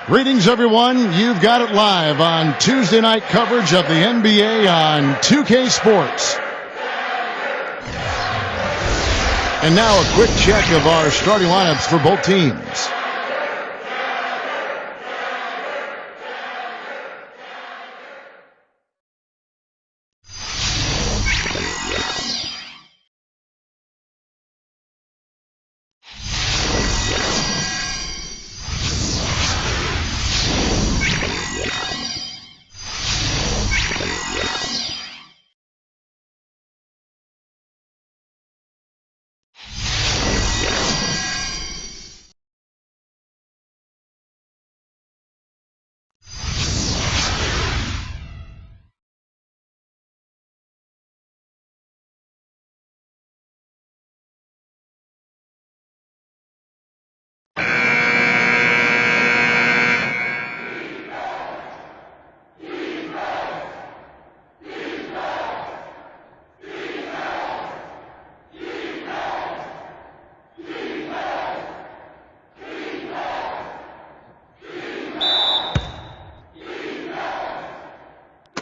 Greetings, everyone. You've got it live on Tuesday night coverage of the NBA on 2K Sports. And now a quick check of our starting lineups for both teams.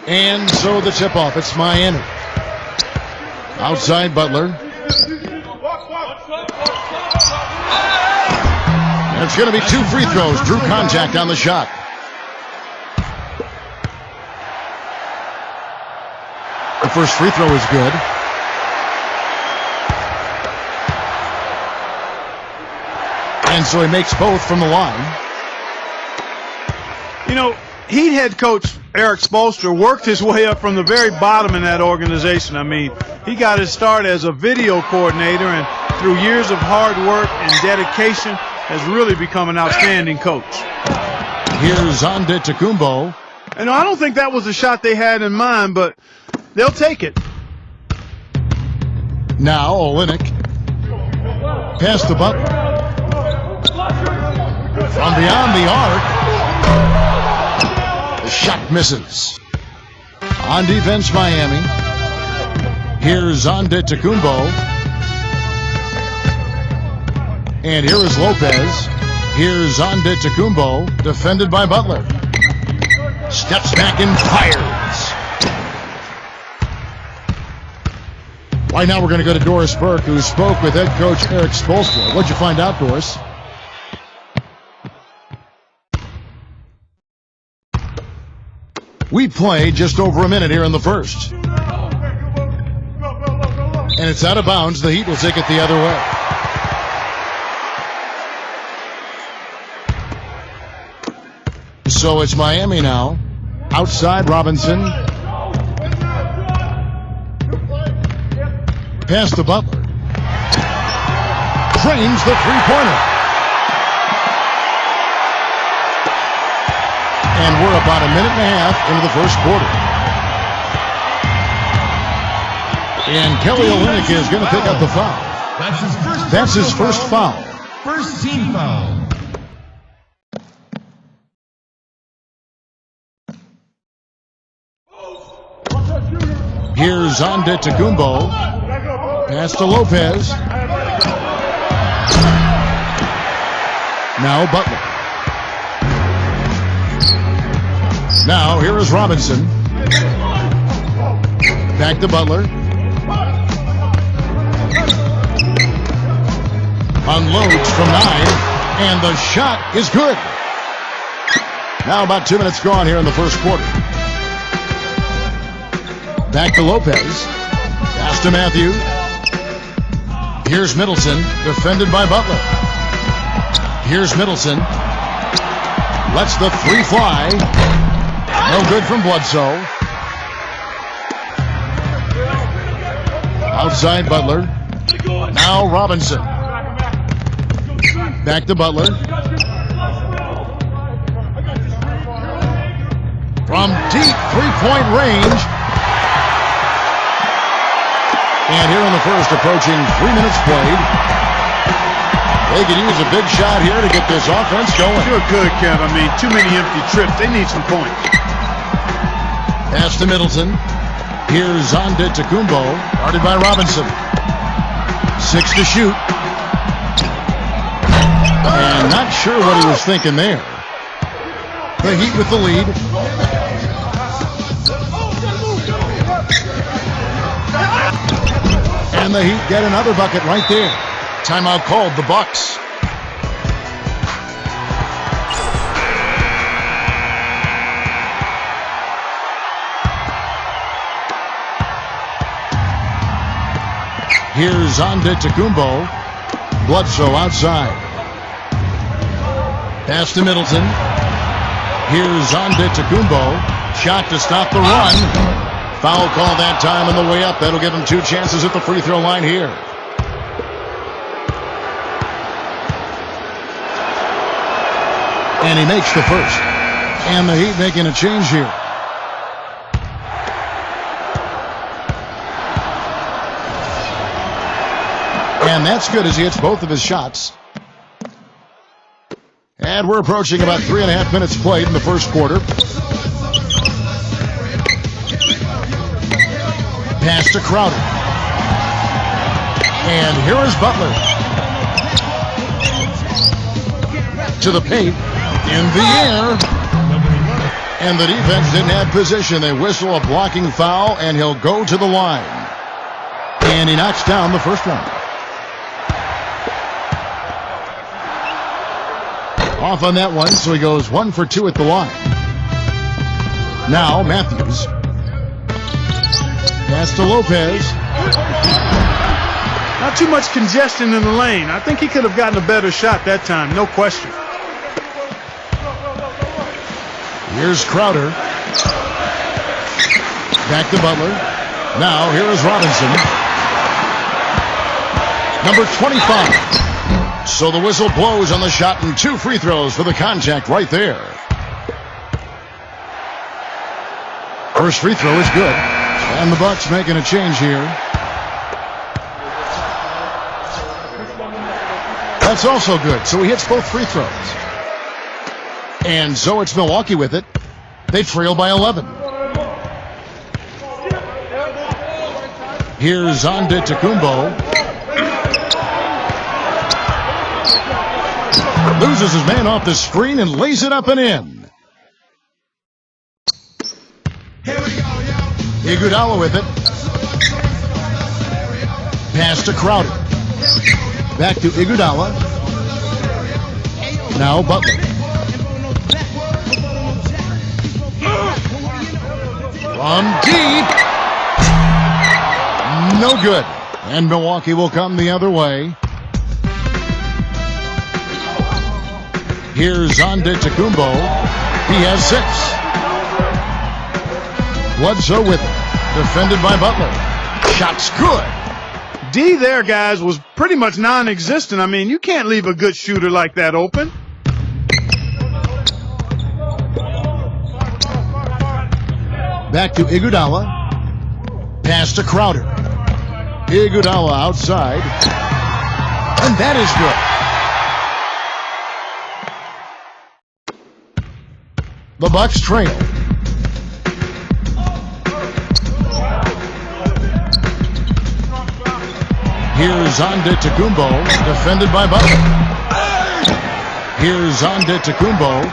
And so the tip-off, it's Miami. Outside Butler. And it's going to be 2 free throws. Drew contact on the shot. The first free throw is good. And so he makes both from the line. You know, Heat head coach Eric Spoelstra worked his way up from the very bottom in that organization. I mean, he got his start as a video coordinator, and through years of hard work and dedication has really become an outstanding coach. Here's Antetokounmpo. And I don't think that was the shot they had in mind, but they'll take it. Now Olynyk. Pass to Butler. From beyond the arc. The shot misses. On defense, Miami. Here's Antetokounmpo. And here is Lopez. Here's Antetokounmpo, defended by Butler. Steps back and fires. Right now we're going to go to Doris Burke, who spoke with head coach Eric Spoelstra. What'd you find out, Doris? We play just over a minute here in the first. And it's out of bounds. The Heat will take it the other way. So it's Miami now. Outside Robinson. Pass to Butler. Drains the three-pointer. And we're about a minute and a half into the first quarter. And Kelly Olynyk is going to pick up the foul. That's his first foul. First team foul. Here's Antetokounmpo. Pass to Lopez. Now Butler. Now, here is Robinson. Back to Butler. Unloads from 9, and the shot is good. Now about 2 minutes gone here in the first quarter. Back to Lopez. Pass to Matthew. Here's Middleton, defended by Butler. Here's Middleton. Lets the three fly. No good from Bledsoe. Outside Butler. Now Robinson. Back to Butler. From deep three-point range. And here in the first, approaching 3 minutes played. They could use a big shot here to get this offense going. Sure could, Kev. I mean, too many empty trips. They need some points. Pass to Middleton. Here's Antetokounmpo, guarded by Robinson. 6 to shoot. And not sure what he was thinking there. The Heat with the lead. And the Heat get another bucket right there. Timeout called, the Bucks. Here's Antetokounmpo. Bledsoe outside. Pass to Middleton. Here's Antetokounmpo. Shot to stop the run. Foul call that time on the way up. That'll give him 2 chances at the free throw line here. And he makes the first. And the Heat making a change here. And that's good as he hits both of his shots. And we're approaching about 3.5 minutes played in the first quarter. Pass to Crowder. And here is Butler. To the paint. In the air. And the defense didn't have position. They whistle a blocking foul, and he'll go to the line. And he knocks down the first one. Off on that one, so he goes 1 for 2 at the line. Now Matthews. Pass to Lopez. Not too much congestion in the lane. I think he could have gotten a better shot that time, no question. Here's Crowder. Back to Butler. Now here is Robinson. Number 25. So the whistle blows on the shot and 2 free throws for the contact right there. First free throw is good. And the Bucks making a change here. That's also good. So he hits both free throws. And so it's Milwaukee with it. They trail by 11. Here's Antetokounmpo. Loses his man off the screen and lays it up and in. Iguodala with it. Pass to Crowder. Back to Iguodala. Now Butler. From deep. No good. And Milwaukee will come the other way. Here's Antetokounmpo. He has 6. Bledsoe with it. Defended by Butler. Shot's good. D there, guys, was pretty much non-existent. I mean, you can't leave a good shooter like that open. Back to Iguodala. Pass to Crowder. Iguodala outside. And that is good. The Bucks trail. Here's Antetokounmpo, defended by Butler. Here's Antetokounmpo.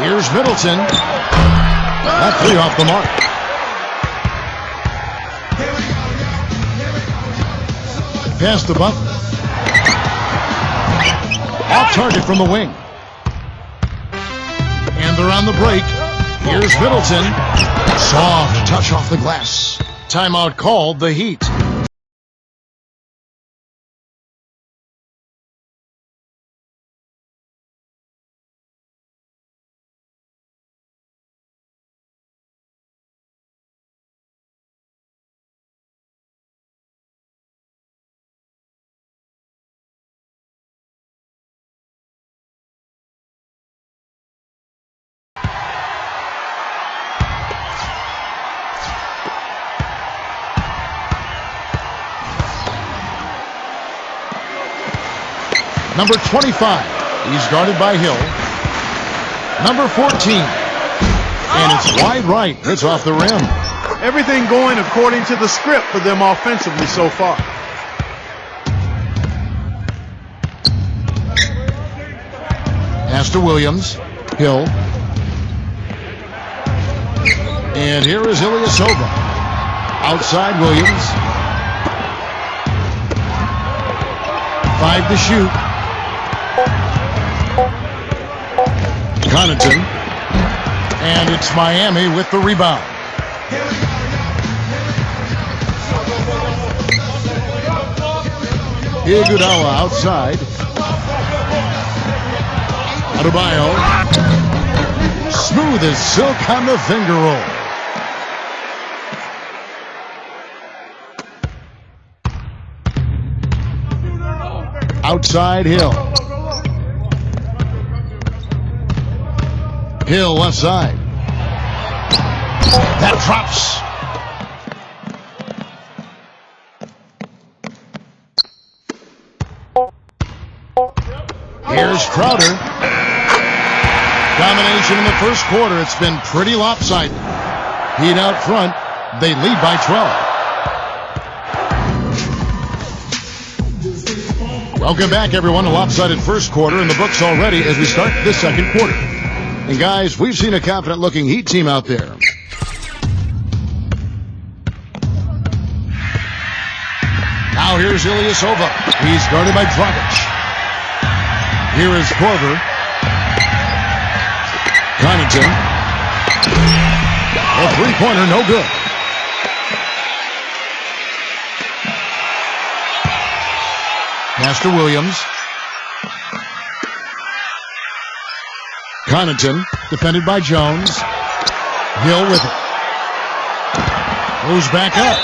Here's Middleton. That 3 off the mark. Pass to Butler. Off target from the wing. And they're on the break. Here's Middleton. Soft touch off the glass. Timeout called, the Heat. Number 25, he's guarded by Hill. Number 14, and it's wide right. It's off the rim. Everything going according to the script for them offensively so far. Pass to Williams. Hill. And here is Ilyasova. Outside Williams. 5 to shoot. Connaughton. And it's Miami with the rebound. Iguodala outside. Adebayo. Smooth as silk on the finger roll. Outside Hill. Hill left side. That drops. Here's Crowder. Domination in the first quarter. It's been pretty lopsided. Heat out front. They lead by 12. Welcome back, everyone. A lopsided first quarter in the books already as we start the second quarter. And guys, we've seen a confident-looking Heat team out there. Now here's Ilyasova. He's guarded by Dragic. Here is Korver. Connaughton. A three-pointer, no good. Pass to Williams. Connaughton, defended by Jones. Hill with it. Moves back up.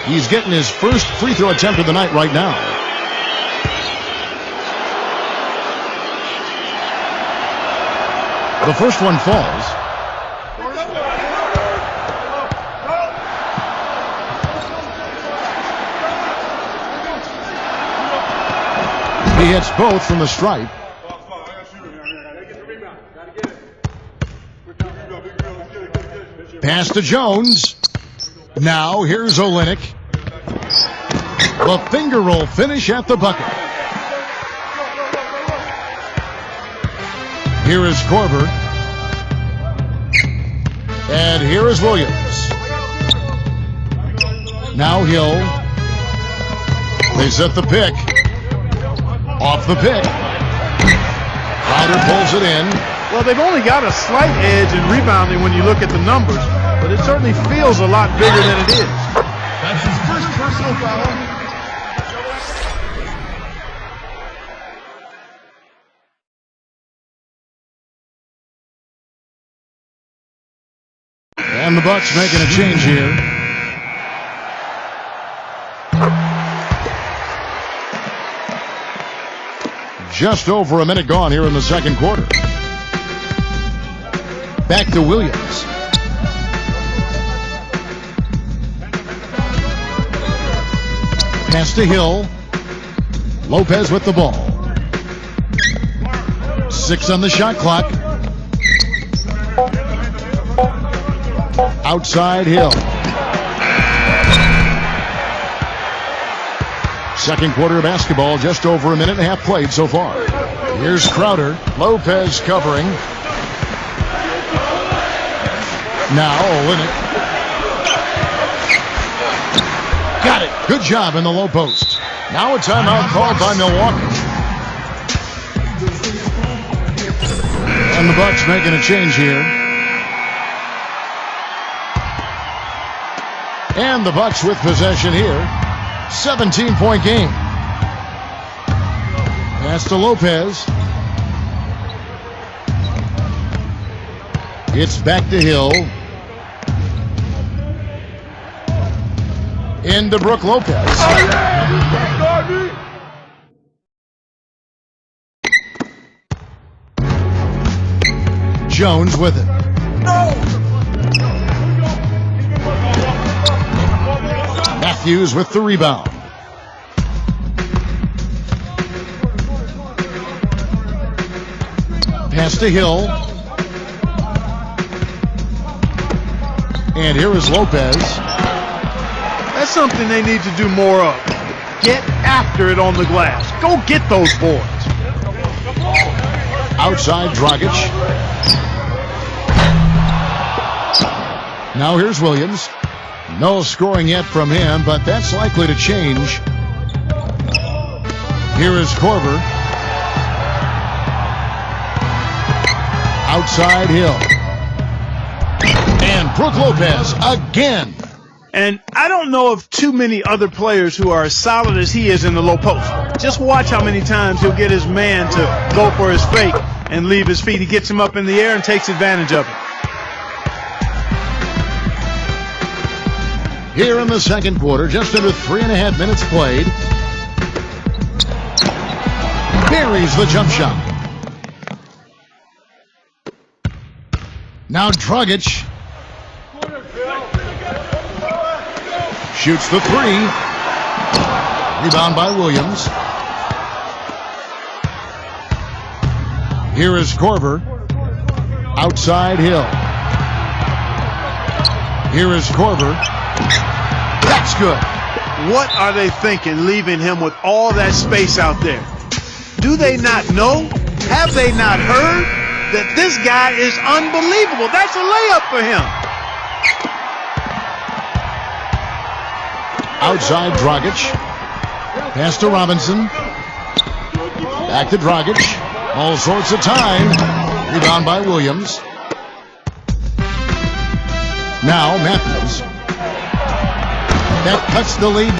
He's getting his first free throw attempt of the night right now. The first one falls. He hits both from the stripe. Pass to Jones. Now here's Olynyk. The finger roll finish at the bucket. Here is Korver. And here is Williams. Now Hill. They set the pick. Off the pick. Crowder pulls it in. Well, they've only got a slight edge in rebounding when you look at the numbers, but it certainly feels a lot bigger than it is. That's his first personal foul. And the Bucks making a change here. Just over a minute gone here in the second quarter. Back to Williams. Pass to Hill. Lopez with the ball. 6 on the shot clock. Outside Hill. Second quarter of basketball, just over a minute and a half played so far. Here's Crowder. Lopez covering. Now Olynyk. Got it. Good job in the low post. Now a timeout called by Milwaukee. And the Bucks making a change here. And the Bucks with possession here. 17-point game. Pass to Lopez. It's back to Hill. Into Brook Lopez. Jones with it. Matthews with the rebound. Pass to Hill. And here is Lopez. That's something they need to do more of. Get after it on the glass. Go get those boards. Outside Dragic. Now here's Williams. No scoring yet from him, but that's likely to change. Here is Korver. Outside Hill. And Brook Lopez again. And I don't know of too many other players who are as solid as he is in the low post. Just watch how many times he'll get his man to go for his fake and leave his feet. He gets him up in the air and takes advantage of it. Here in the second quarter, just under 3.5 minutes played. Buries the jump shot. Now Dragic. Shoots the three. Rebound by Williams. Here is Korver. Outside Hill. Here is Korver. That's good. What are they thinking, leaving him with all that space out there? Do they not know? Have they not heard that this guy is unbelievable? That's a layup for him. Outside Dragic. Pass to Robinson. Back to Dragic. All sorts of time. Rebound by Williams. Now Matthews. That cuts the lead.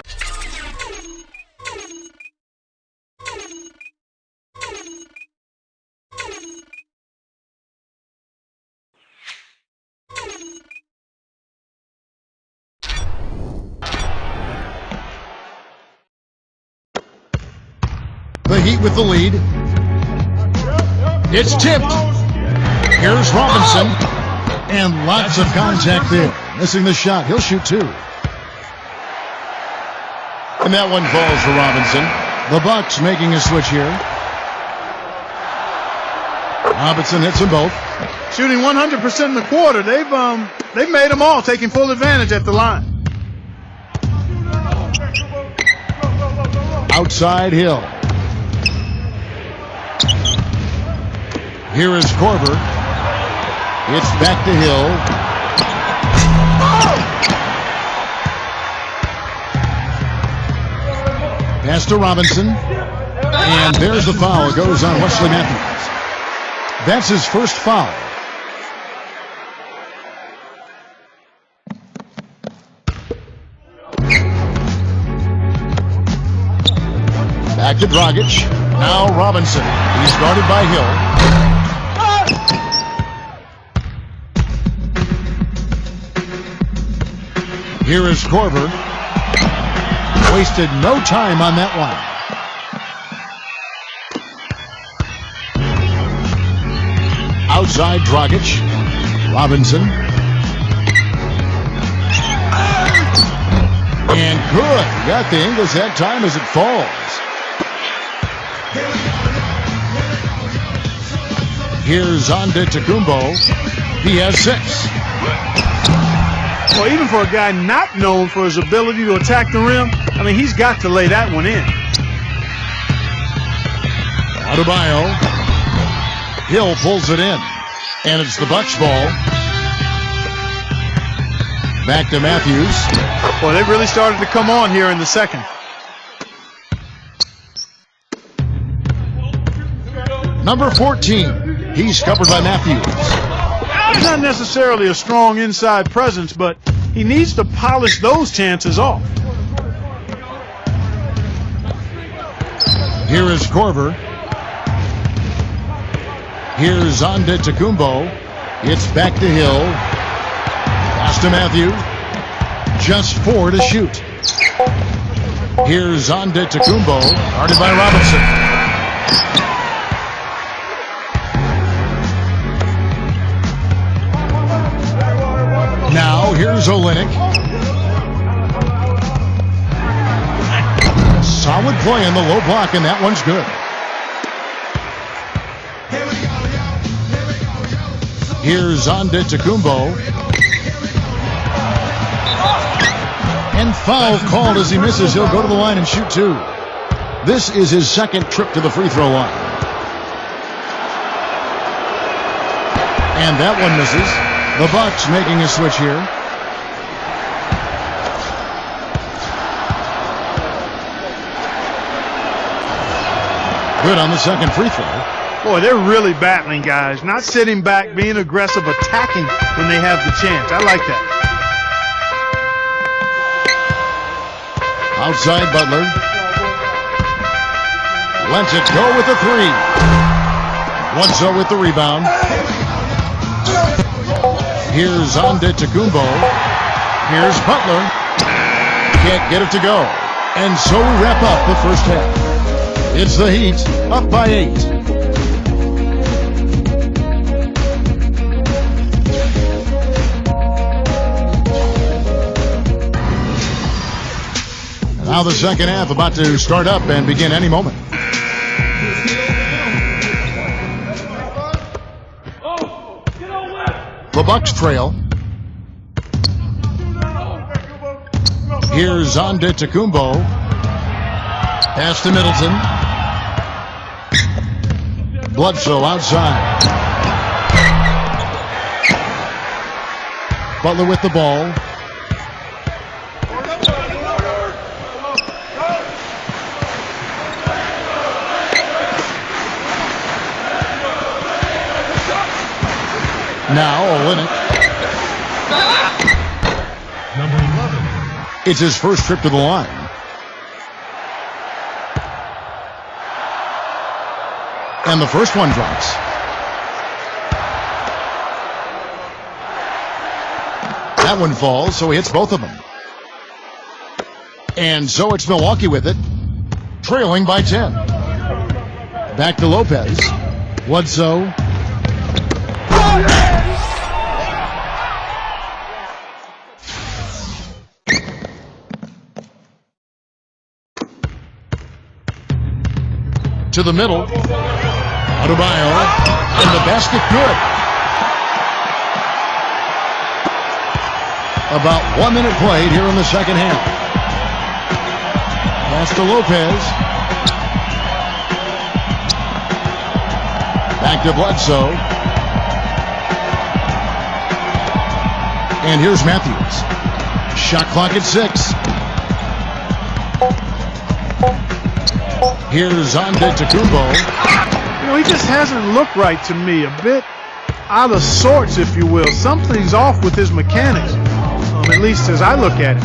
The Heat with the lead. It's tipped. Here's Robinson. And lots of contact there. Missing the shot. He'll shoot two. And that one falls for Robinson. The Bucks making a switch here. Robinson hits them both. Shooting 100% in the quarter. They've made them all, taking full advantage at the line. Outside Hill. Here is Korver. It's back to Hill. Pass to Robinson. And there's the foul. It goes on Wesley Matthews. That's his first foul. Back to Dragic. Now Robinson. He's guarded by Hill. Here is Korver. Wasted no time on that one. Outside Dragic. Robinson. And good. Got the Ingles that time as it falls. Here's Antetokounmpo. He has 6. Well, even for a guy not known for his ability to attack the rim, I mean, he's got to lay that one in. Adebayo. Hill pulls it in. And it's the Bucks ball. Back to Matthews. Well, they really started to come on here in the second. Number 14. He's covered by Matthews. He's not necessarily a strong inside presence, but he needs to polish those chances off. Here is Korver. Here's Antetokounmpo. It's back to Hill. Pass to Matthews. Just 4 to shoot. Here's Antetokounmpo. Guarded by Robinson. Now, here's Olynyk. Solid play in the low block, and that one's good. Here's Antetokounmpo. And foul called as he misses. He'll go to the line and shoot 2. This is his second trip to the free throw line. And that one misses. The Bucks making a switch here. Good on the second free throw. Boy, they're really battling, guys. Not sitting back, being aggressive, attacking when they have the chance. I like that. Outside Butler. Lets it go with the three. Bledsoe with the rebound. Here's Antetokounmpo. Here's Butler. Can't get it to go. And so we wrap up the first half. It's the Heat up by 8. Now the second half about to start up and begin any moment. The Bucks trail. Here's Antetokounmpo. Pass to Middleton. Bledsoe outside. Butler with the ball. Now Olynyk. Number 11. It's his first trip to the line. And the first one drops. That one falls, so he hits both of them. And so it's Milwaukee with it, trailing by 10. Back to Lopez. Bledsoe. To the middle. Adebayo. And the basket good. About 1 minute played here in the second half. Pass to Lopez. Back to Bledsoe. And here's Matthews. Shot clock at 6. Here's Antetokounmpo. You know, he just hasn't looked right to me. A bit out of sorts, if you will. Something's off with his mechanics, at least as I look at it.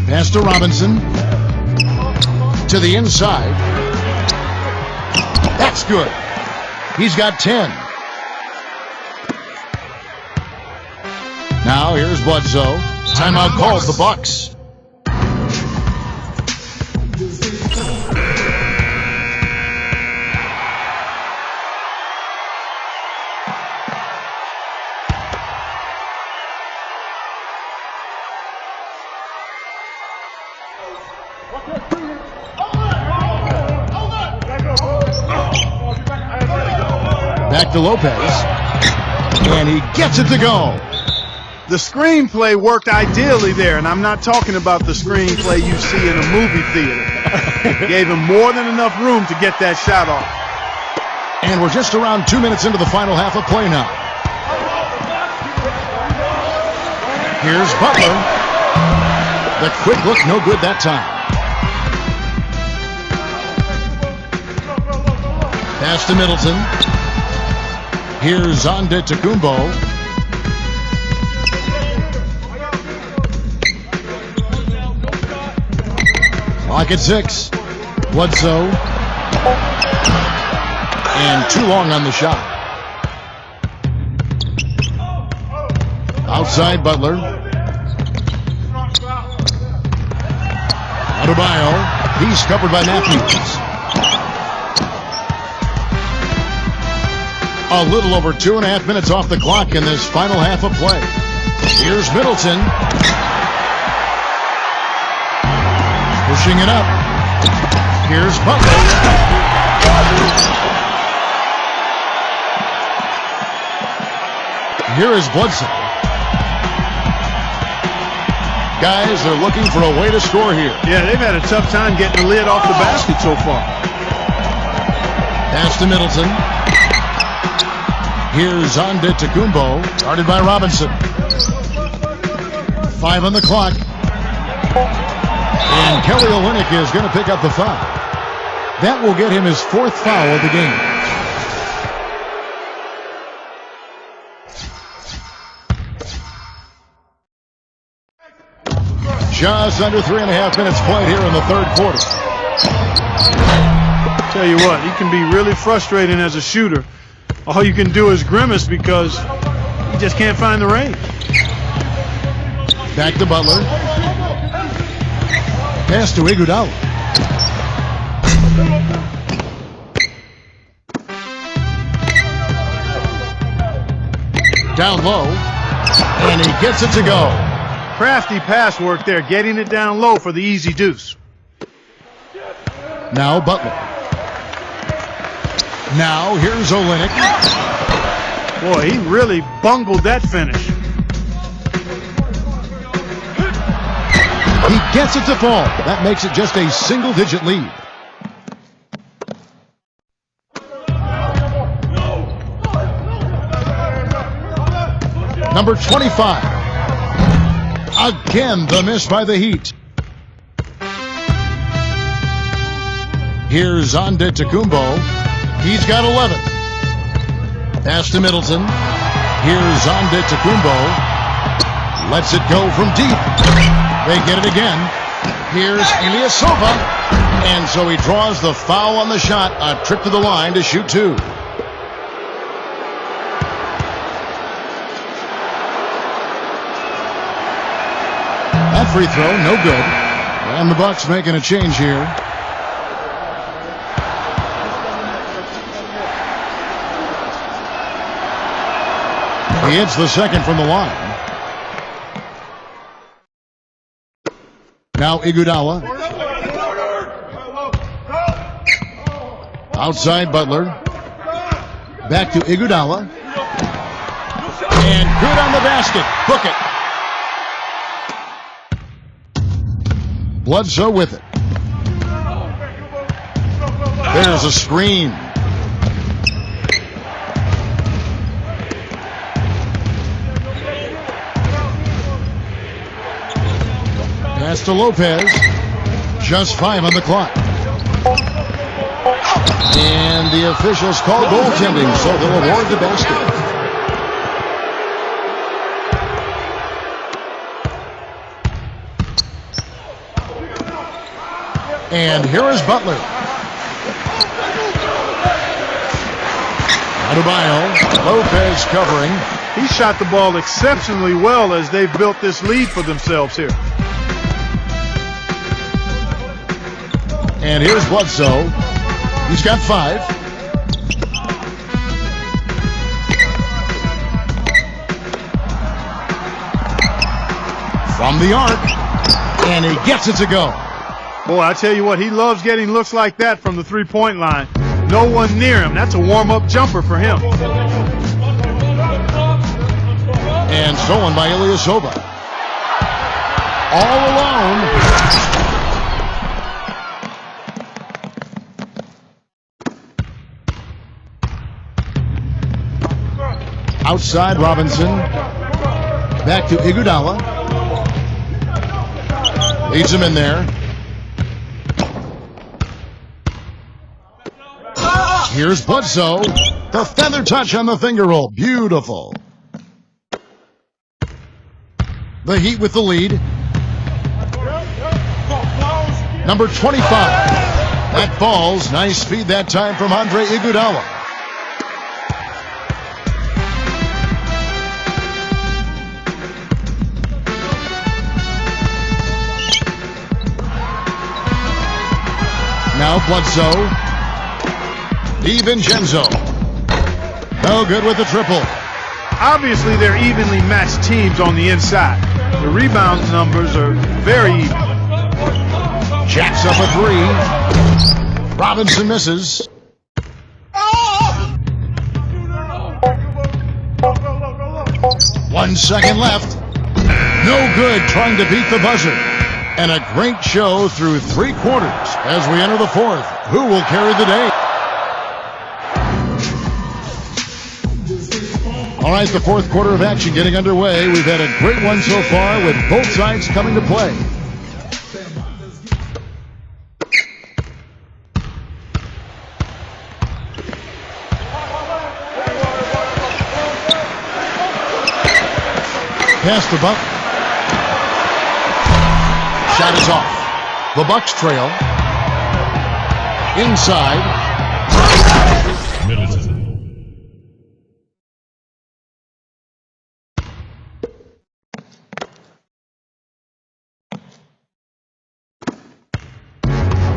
Pass to Robinson. To the inside. That's good. He's got 10. Now here's Bledsoe. Timeout calls the Bucks. Back to Lopez. And he gets it to go. The screenplay worked ideally there, and I'm not talking about the screenplay you see in a movie theater. Gave him more than enough room to get that shot off. And we're just around 2 minutes into the final half of play now. Here's Butler. The quick look, no good that time. Pass to Middleton. Here's Antetokounmpo. Clock at 6. Bledsoe. And too long on the shot. Outside Butler. Adebayo. He's covered by Matthews. A little over 2.5 minutes off the clock in this final half of play. Here's Middleton. Pushing it up. Here's Butler. Here is Bledsoe. Guys, they're looking for a way to score here. Yeah, they've had a tough time getting the lid off the basket so far. Pass to Middleton. Here's Antetokounmpo, guarded by Robinson. 5 on the clock. And Kelly Olynyk is going to pick up the foul. That will get him his 4th foul of the game. Just under 3.5 minutes played here in the 3rd quarter. Tell you what, he can be really frustrating as a shooter. All you can do is grimace because he just can't find the range. Back to Butler. Pass to Iguodala. Down low. And he gets it to go. Crafty pass work there, getting it down low for the easy deuce. Now Butler. Now here's Olynyk. Boy, he really bungled that finish. He gets it to fall. That makes it just a single-digit lead. Number 25. Again, the miss by the Heat. Here's Antetokounmpo. He's got 11. Pass to Middleton. Here's Antetokounmpo. Lets it go from deep. They get it again. Here's Ilyasova. And so he draws the foul on the shot. A trip to the line to shoot 2. That free throw, no good. And the Bucks making a change here. He hits the second from the line. Now Iguodala. Outside Butler. Back to Iguodala. And good on the basket. Book it. Bledsoe with it. There's a screen. Pass to Lopez. Just 5 on the clock. And the officials call goaltending, so they'll award the basket. And here is Butler. Adebayo. Lopez covering. He shot the ball exceptionally well as they've built this lead for themselves here. And here's Bledsoe. He's got 5. From the arc. And he gets it to go. Boy, I tell you what, he loves getting looks like that from the three-point line. No one near him. That's a warm-up jumper for him. And stolen by Ilyasova. All alone. Outside Robinson. Back to Iguodala. Leads him in there. Here's Bledsoe. The feather touch on the finger roll. Beautiful. The Heat with the lead. Number 25. That falls. Nice feed that time from Andre Iguodala. Now Bledsoe. DiVincenzo. No good with the triple. Obviously, they're evenly matched teams on the inside. The rebound numbers are very even. Jacks up a 3. Robinson misses. One second left. No good trying to beat the buzzer. And a great show through 3 quarters as we enter the 4th. Who will carry the day? All right, the fourth quarter of action getting underway. We've had a great one so far with both sides coming to play. Pass the Buck. Shot is off. The Bucks trail. Inside. Middleton.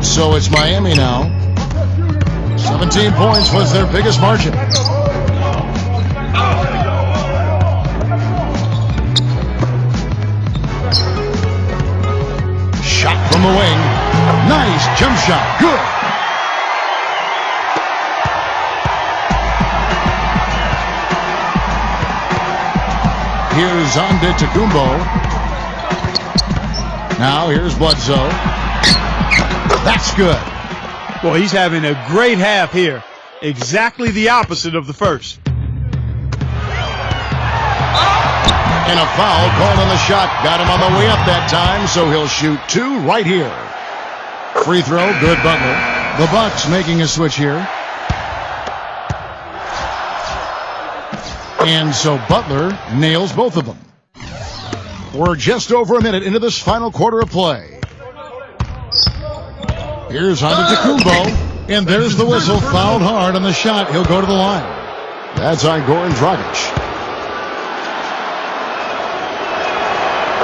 So it's Miami now. 17 points was their biggest margin. Shot from the wing. Nice jump shot. Good. Here's Antetokounmpo. Now here's Bledsoe. That's good. Well, he's having a great half here. Exactly the opposite of the first. And a foul called on the shot. Got him on the way up that time, so he'll shoot two right here. Free throw, good Butler. The Bucks making a switch here. And so Butler nails both of them. We're just over a minute into this final quarter of play. Here's Antetokounmpo, and there's the whistle. Fouled hard on the shot. He'll go to the line. That's on Goran Dragic.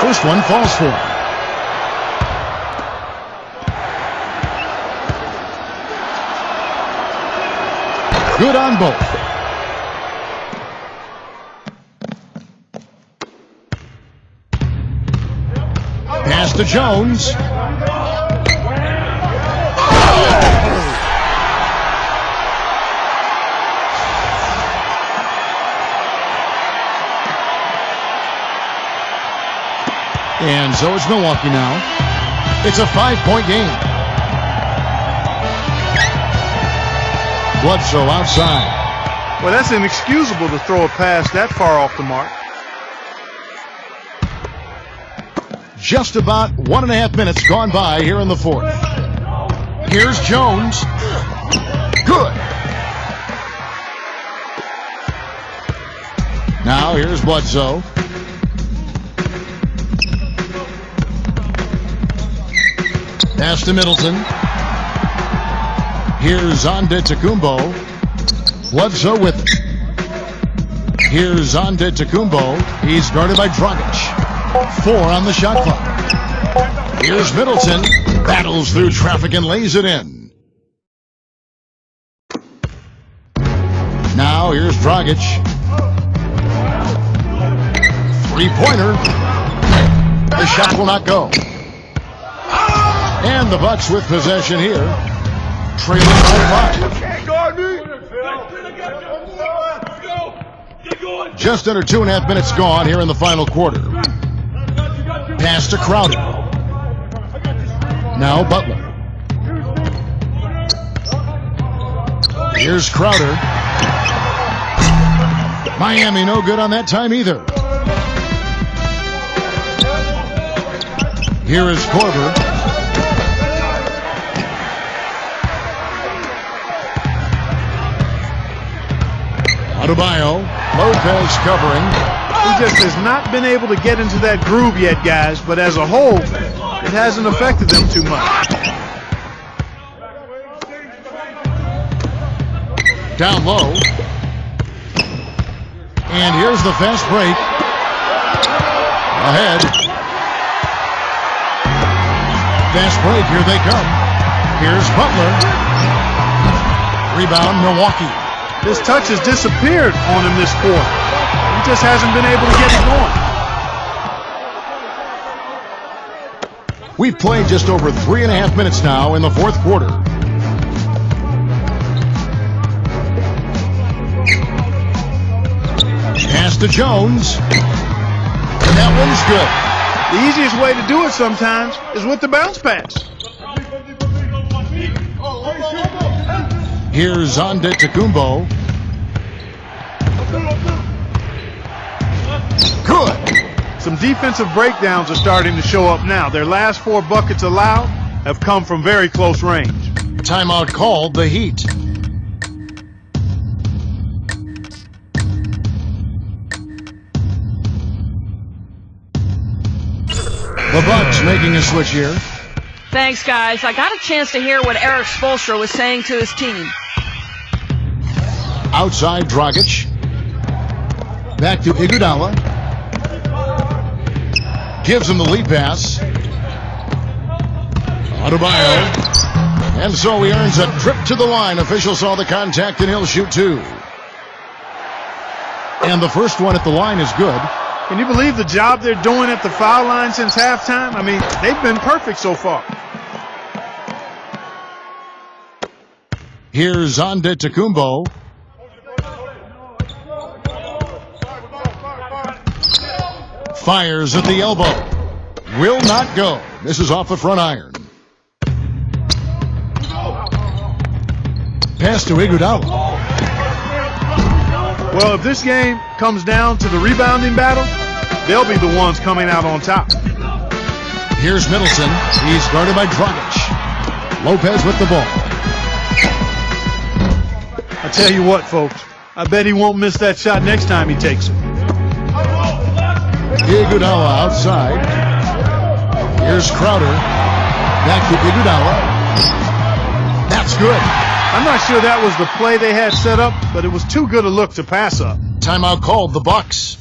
First one falls for him. Good on both. Pass to Jones. And so it's Milwaukee now. It's a 5-point game. Bledsoe outside. Well, that's inexcusable to throw a pass that far off the mark. Just about 1.5 minutes gone by here in the fourth. Here's Jones. Good. Now here's Bledsoe. Pass to Middleton. Here's Antetokounmpo. Bledsoe with it. Here's Antetokounmpo. He's guarded by Dragic. 4 on the shot clock. Here's Middleton. Battles through traffic and lays it in. Now here's Dragic. 3-pointer. The shot will not go. And the Bucks with possession here. Trailing by 5. Just under 2.5 minutes gone here in the final quarter. Pass to Crowder. Now Butler. Here's Crowder. Miami no good on that time either. Here is Korver. Adebayo. Lopez covering. He just has not been able to get into that groove yet, guys, but as a whole, it hasn't affected them too much. Down low. And here's the fast break. Ahead. Fast break, here they come. Here's Butler. Rebound, Milwaukee. His touch has disappeared on him this quarter. He just hasn't been able to get it going. We've played just over 3.5 minutes now in the fourth quarter. Pass to Jones. And that one's good. The easiest way to do it sometimes is with the bounce pass. Here's Antetokounmpo. Good. Some defensive breakdowns are starting to show up now. Their last 4 buckets allowed have come from very close range. Timeout called, the Heat. The Bucks making a switch here. Thanks, guys. I got a chance to hear what Eric Spoelstra was saying to his team. Outside Dragic. Back to Iguodala. Gives him the lead pass. Adebayo. And so he earns a trip to the line. Officials saw the contact and he'll shoot 2. And the first one at the line is good. Can you believe the job they're doing at the foul line since halftime? I mean, they've been perfect so far. Here's Antetokounmpo. Fires at the elbow. Will not go. This is off the front iron. Pass to Iguodala. Well, if this game comes down to the rebounding battle, they'll be the ones coming out on top. Here's Middleton. He's guarded by Dragic. Lopez with the ball. I tell you what, folks, I bet he won't miss that shot next time he takes it. Iguodala outside. Here's Crowder. Back to Iguodala. That's good. I'm not sure that was the play they had set up, but it was too good a look to pass up. Timeout called, the Bucks.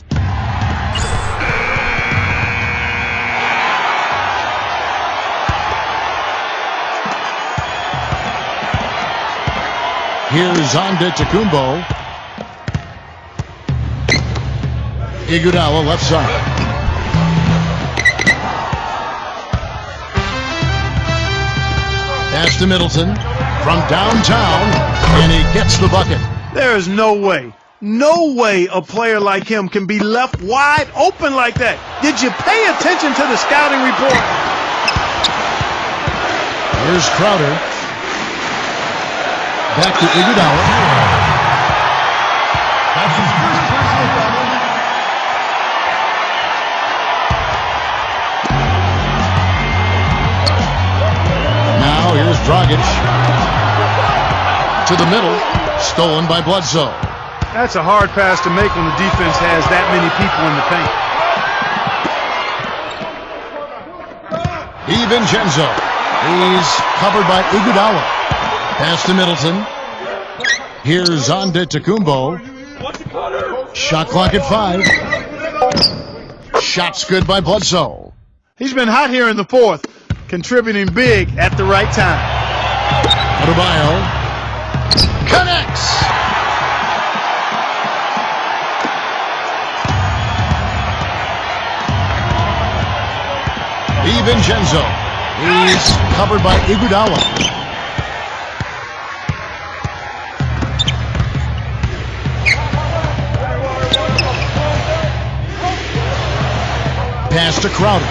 Here's Antetokounmpo. Iguodala left side. Pass to Middleton from downtown, and he gets the bucket. There is no way a player like him can be left wide open like that. Did you pay attention to the scouting report? Here's Crowder. Back to Iguodala. That's his first personal foul. Now here's Dragic. To the middle. Stolen by Bledsoe. That's a hard pass to make when the defense has that many people in the paint. DiVincenzo. He's covered by Iguodala. Pass to Middleton. Here's Antetokounmpo. Shot clock at 5. Shots good by Bledsoe. He's been hot here in the fourth, contributing big at the right time. Adebayo connects. DiVincenzo. He's covered by Iguodala. Pass to Crowder.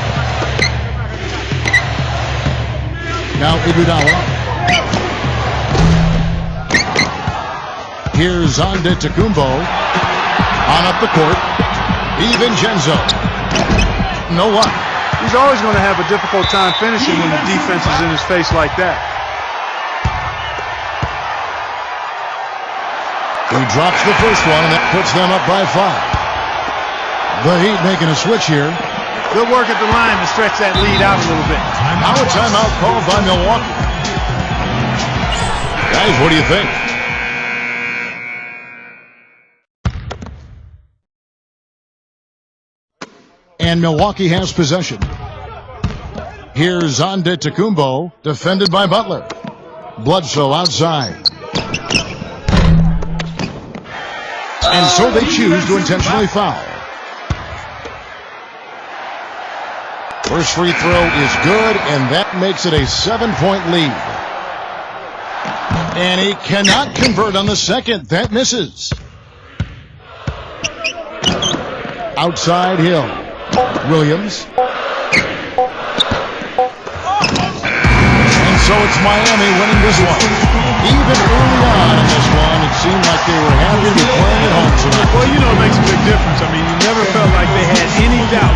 Now Iguodala. Here's Antetokounmpo. On up the court. DiVincenzo. No luck. He's always going to have a difficult time finishing when the defense is in his face like that. He drops the first one, and that puts them up by 5. The Heat making a switch here. Good work at the line to stretch that lead out a little bit. Now a timeout called by Milwaukee. Guys, what do you think? And Milwaukee has possession. Here's Antetokounmpo, defended by Butler. Bledsoe outside. And so they choose to intentionally foul. First free throw is good, and that makes it a 7-point lead. And he cannot convert on the second. That misses. Outside Hill. Williams. And so it's Miami winning this one. Even early on in this one, it seemed like they were happy to be playing at home tonight. Well, you know, it makes a big difference. I mean, you never felt like they had any doubt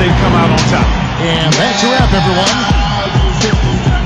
they'd come out on top. And that's a wrap, everyone.